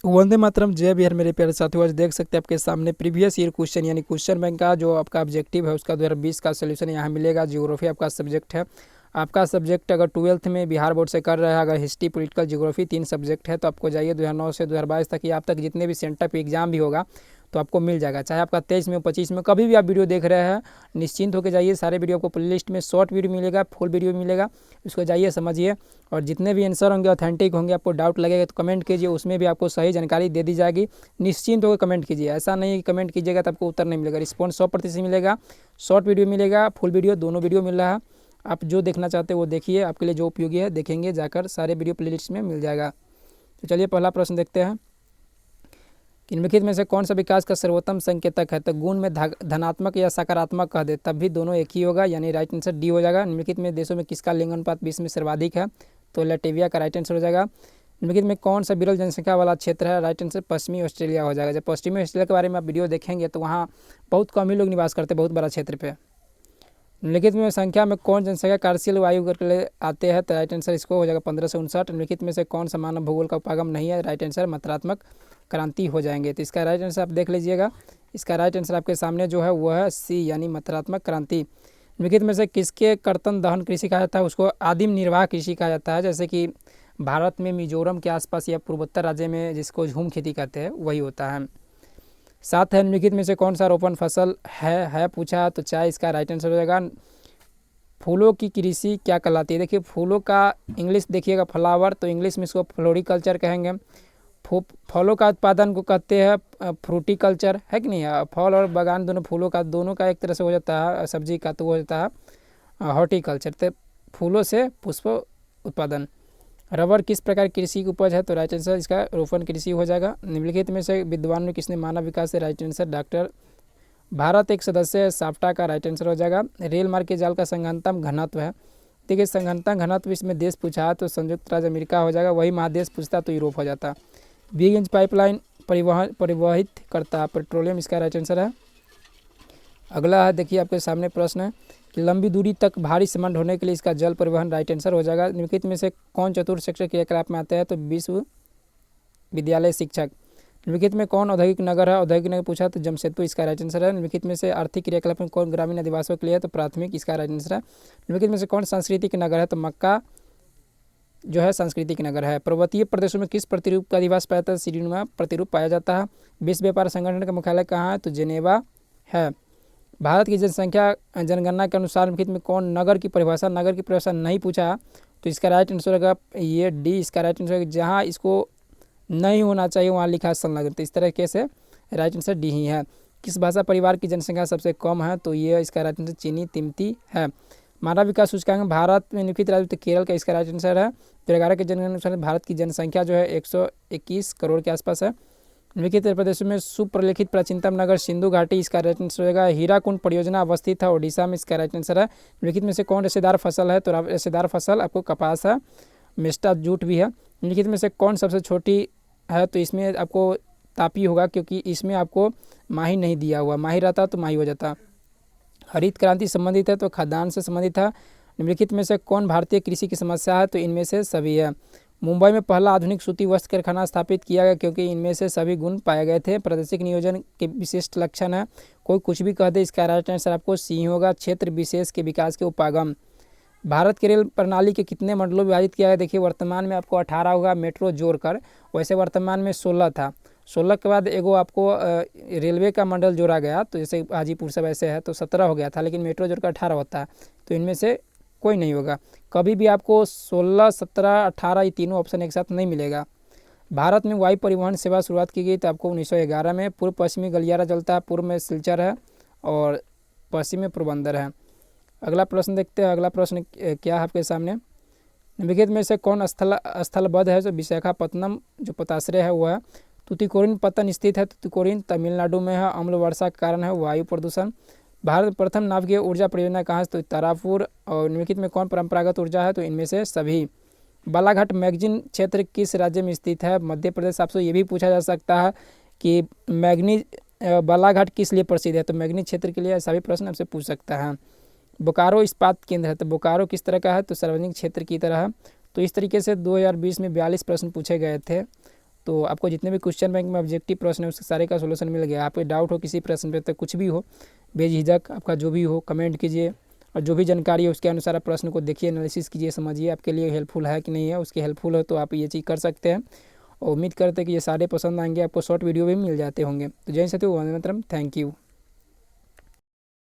वंदे मातरम, जय बिहार। मेरे प्यारे साथियों, आज देख सकते हैं आपके सामने प्रीवियस ईयर क्वेश्चन यानी क्वेश्चन बैंक का जो आपका ऑब्जेक्टिव है उसका 2020 का सोल्यूशन यहाँ मिलेगा। ज्योग्राफी आपका सब्जेक्ट है। आपका सब्जेक्ट अगर 12th में बिहार बोर्ड से कर रहा है, अगर हिस्ट्री, पॉलिटिकल, ज्योग्राफी 3 सब्जेक्ट है, तो आपको जाइए 2009 से 2022 तक, या अब तक जितने भी सेंटर पे एग्जाम भी होगा तो आपको मिल जाएगा। चाहे आपका 23 में 25 में कभी भी आप वीडियो देख रहे हैं, निश्चिंत होकर जाइए। सारे वीडियो आपको प्लेलिस्ट में शॉर्ट वीडियो मिलेगा, फुल वीडियो मिलेगा, उसको जाइए समझिए। और जितने भी आंसर होंगे ऑथेंटिक होंगे। आपको डाउट लगेगा तो कमेंट कीजिए, उसमें भी आपको सही जानकारी दे दी जाएगी। निश्चिंत होकर कमेंट कीजिए, ऐसा नहीं कि कमेंट कीजिएगा तो आपको उत्तर नहीं मिलेगा। रिस्पॉन्स 100% मिलेगा। शॉर्ट वीडियो मिलेगा, फुल वीडियो, दोनों वीडियो मिल रहा है। आप जो देखना चाहते हैं वो देखिए, आपके लिए जो उपयोगी है देखेंगे जाकर, सारे वीडियो प्लेलिस्ट में मिल जाएगा। तो चलिए पहला प्रश्न देखते हैं। निम्नलिखित में से कौन सा विकास का सर्वोत्तम संकेतक है? तो गुण में धनात्मक या सकारात्मक कह दे तब भी दोनों एक ही होगा, यानी राइट आंसर डी हो जाएगा। निम्नलिखित में देशों में किसका लिंग अनुपात विश्व में सर्वाधिक है? तो लैटविया का राइट आंसर हो जाएगा। निम्नलिखित में कौन सा विरल जनसंख्या वाला क्षेत्र है? राइट आंसर पश्चिमी ऑस्ट्रेलिया हो जाएगा। जब पश्चिमी ऑस्ट्रेलिया के बारे में आप वीडियो देखेंगे तो वहाँ बहुत कम ही लोग निवास करते हैं, बहुत बड़ा क्षेत्र पे। निम्नलिखित में संख्या में कौन जनसंख्या कार्यशील वायु के लिए आते हैं? तो राइट आंसर इसको हो जाएगा 1559। निम्नलिखित में से कौन सा मानव भूगोल का उपागम नहीं है? राइट आंसर मात्रात्मक क्रांति हो जाएंगे। तो इसका राइट आंसर आप देख लीजिएगा। इसका राइट आंसर आपके सामने जो है वो है सी, यानी मात्रात्मक क्रांति। निम्नलिखित में से किसके कर्तन दहन कृषि कहा जाता है? उसको आदिम निर्वाह कृषि कहा जाता है। जैसे कि भारत में मिजोरम के आसपास या पूर्वोत्तर राज्य में जिसको झूम खेती कहते हैं वही होता है। साथ है, निम्नलिखित में से कौन सा रोपण फसल है पूछा, तो चाय इसका राइट आंसर हो जाएगा। फूलों की कृषि क्या कहलाती है? देखिए फूलों का इंग्लिश देखिएगा फ्लावर, तो इंग्लिश में इसको फ्लोरिकल्चर कहेंगे। फलों का उत्पादन को कहते हैं फ्रूटिकल्चर, है कि नहीं? फल और बागान दोनों, फूलों का दोनों का एक तरह से हो जाता है, सब्जी का तो हो जाता है हॉर्टिकल्चर। तो फूलों से पुष्प उत्पादन। रबर किस प्रकार कृषि की उपज है? तो राइट आंसर इसका रोपण कृषि हो जाएगा। निम्नलिखित में से विद्वान ने किसने मानव विकास से? Right answer doctor. भारत एक सदस्य है साफ्टा का राइट आंसर हो जाएगा। रेल मार्ग के जाल का संघनतम घनत्व है? देखिए संघनतम घनत्व इसमें देश पूछा है तो संयुक्त राज्य अमेरिका हो जाएगा, वही महादेश पूछता तो यूरोप हो जाता। बिग पाइपलाइन परिवहित करता पेट्रोलियम, इसका राइट आंसर है। अगला है, देखिए आपके सामने प्रश्न है कि लंबी दूरी तक भारी सामान ढोने के लिए इसका जल परिवहन, राइट आंसर हो जाएगा। निम्नलिखित में से कौन चतुर्थ शिक्षक क्रियाकलाप में आता है? तो विश्वविद्यालय शिक्षक। निम्नलिखित में कौन औद्योगिक नगर है? औद्योगिक नगर पूछा तो जमशेदपुर, इसका राइट आंसर है। निम्नलिखित में से आर्थिक क्रियाकलाप में कौन ग्रामीण अधिवासियों के लिए है? तो प्राथमिक, इसका राइट आंसर है। निम्नलिखित में से कौन सांस्कृतिक नगर है? तो मक्का जो है सांस्कृतिक नगर है। पर्वतीय प्रदेशों में किस प्रतिरूप का अधिवास पाया जाता है? सीढ़ीनुमा प्रतिरूप पाया जाता है। विश्व व्यापार संगठन का मुख्यालय कहाँ है? तो जेनेवा है। भारत की जनसंख्या जनगणना के अनुसार निम्नलिखित में कौन नगर की परिभाषा नहीं पूछा, तो इसका राइट आंसर होगा ये डी, इसका राइट आंसर होगा। जहाँ इसको नहीं होना चाहिए वहाँ लिखा संलग्न, तो इस तरीके से राइट आंसर डी ही है। किस भाषा परिवार की जनसंख्या सबसे कम है? तो ये इसका राइट आंसर चीनी तिब्बती है। मानव विकास सूचकांक भारत में निम्नलिखित राज्य तो केरल का इसका राइट आंसर है। 2011 के जनगणना अनुसार भारत की जनसंख्या जो है 121 करोड़ के आसपास है। निम्नलिखित प्रदेशों में सुप्रलेखित प्राचीनतम नगर सिंधु घाटी, इसका राइट आंसर होगा। हीराकुंड परियोजना अवस्थित है ओडिशा में, इसका राइट आंसर है। निम्नलिखित में से कौन रेशेदार फसल है? तो रेशेदार फसल आपको कपास है, मेस्टा जूट भी है। निम्नलिखित में से कौन सबसे छोटी है? तो इसमें आपको तापी होगा, क्योंकि इसमें आपको माही नहीं दिया हुआ, माही रहता तो माही हो जाता। हरित क्रांति संबंधित है तो खाद्यान्न से संबंधित है। निम्नलिखित में से कौन भारतीय कृषि की समस्या है? तो इनमें से सभी है। मुंबई में पहला आधुनिक सूती वस्त्र कारखाना स्थापित किया गया क्योंकि इनमें से सभी गुण पाए गए थे। प्रादेशिक नियोजन के विशिष्ट लक्षण है? कोई कुछ भी कह दे, इसका राइट आंसर आपको सी होगा। क्षेत्र विशेष के विकास के उपागम। भारत के रेल प्रणाली के कितने मंडलों में विभाजित किया गया? देखिए वर्तमान में आपको 18 होगा मेट्रो जोड़कर, वैसे वर्तमान में 16 था। 16 के बाद एगो आपको रेलवे का मंडल जोड़ा गया, तो जैसे हाजीपुर सब ऐसे है तो 17 हो गया था, लेकिन मेट्रो जोड़कर 18 होता है, तो इनमें से कोई नहीं होगा। कभी भी आपको 16, 17, 18 ये तीनों ऑप्शन एक साथ नहीं मिलेगा। भारत में वायु परिवहन सेवा शुरुआत की गई तो आपको 1911 में। पूर्व पश्चिमी गलियारा चलता है, पूर्व में सिलचर है और पश्चिम में पोरबंदर है। अगला प्रश्न देखते हैं। अगला प्रश्न क्या है आपके सामने? निम्नलिखित में से कौन स्थलबद्ध है? जो विशाखापत्तनम जो पोताश्रय है वो है। तुतिकोरिन पत्तन स्थित है, तुतिकोरिन तमिलनाडु में है। अम्ल वर्षा के कारण है वायु प्रदूषण। भारत में प्रथम नाभिकीय ऊर्जा परियोजना कहाँ है? तो तारापुर। और निम्नलिखित में कौन परंपरागत ऊर्जा है? तो इनमें से सभी। बालाघाट मैगजीन क्षेत्र किस राज्य में स्थित है? मध्य प्रदेश। आपसे ये भी पूछा जा सकता है कि मैग्नीज बालाघाट किस लिए प्रसिद्ध है? तो मैग्नीज क्षेत्र के लिए सभी प्रश्न आपसे पूछ सकता है। बोकारो इस्पात केंद्र है, तो बोकारो किस तरह का है? तो सार्वजनिक क्षेत्र की तरह है। तो इस तरीके से 2020 में 42 प्रश्न पूछे गए थे। तो आपको जितने भी क्वेश्चन बैंक में ऑब्जेक्टिव प्रश्न है उसके सारे का सोल्यूशन मिल गया। आपको डाउट हो किसी प्रश्न पे, तो कुछ भी हो बेझिझक आपका जो भी हो कमेंट कीजिए, और जो भी जानकारी है उसके अनुसार आप प्रश्न को देखिए, एनालिसिस कीजिए, समझिए आपके लिए हेल्पफुल है कि नहीं है। उसके हेल्पफुल हो तो आप ये चीज़ कर सकते हैं, और उम्मीद करते हैं कि ये सारे पसंद आएंगे, आपको शॉर्ट वीडियो भी मिल जाते होंगे। तो जय हिंद साथियों, वंदे मातरम, थैंक यू।